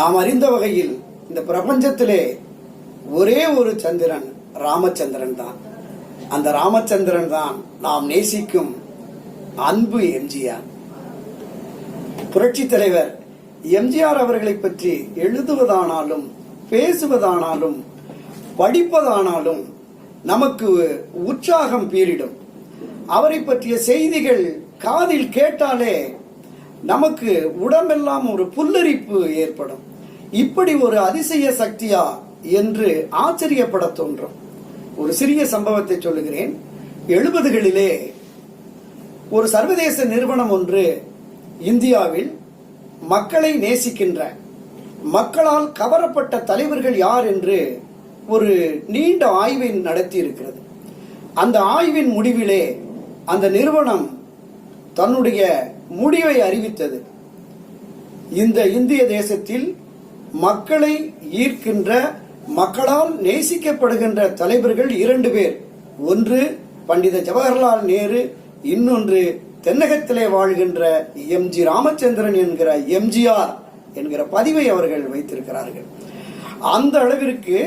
நாம் அறிந்த வகையில் இந்த பிரபஞ்சத்திலே ஒரே ஒரு சந்திரன் ராமச்சந்திரன் தான். அந்த ராமச்சந்திரன் தான் நாம் நேசிக்கும் அன்பு எம்ஜிஆர். புரட்சி தலைவர் எம்ஜிஆர் அவர்களை பற்றி எழுதுவதானாலும் பேசுவதானாலும் படிப்பதானாலும் நமக்கு உற்சாகம் பீரிடும். அவரை பற்றிய செய்திகள் காதில் கேட்டாலே நமக்கு உடம்பெல்லாம் ஒரு புல்லரிப்பு ஏற்படும். இப்படி ஒரு அதிசய சக்தியா என்று ஆச்சரியப்பட தோன்றும். ஒரு சிறிய சம்பவத்தை சொல்லுகிறேன். 70களிலே ஒரு சர்வதேச நிறுவனம் ஒன்று இந்தியாவில் மக்களை நேசிக்கின்ற, மக்களால் கவரப்பட்ட தலைவர்கள் யார் என்று ஒரு நீண்ட ஆய்வை நடத்தி இருக்கிறது. அந்த ஆய்வின் முடிவிலே அந்த நிறுவனம் தன்னுடைய முடிவை அறிவித்தது. இந்த இந்திய தேசத்தில் மக்களை ஈர்க்கின்ற, மக்களால் நேசிக்கப்படுகின்ற தலைவர்கள் 2 பேர். ஒன்று பண்டித ஜவஹர்லால் நேரு, இன்னொன்று தென்னகத்திலே வாழ்கின்ற எம்ஜி ராமச்சந்திரன் என்கிற எம்ஜிஆர் என்கிற பதிவை அவர்கள் வைத்திருக்கிறார்கள். அந்த அளவிற்கு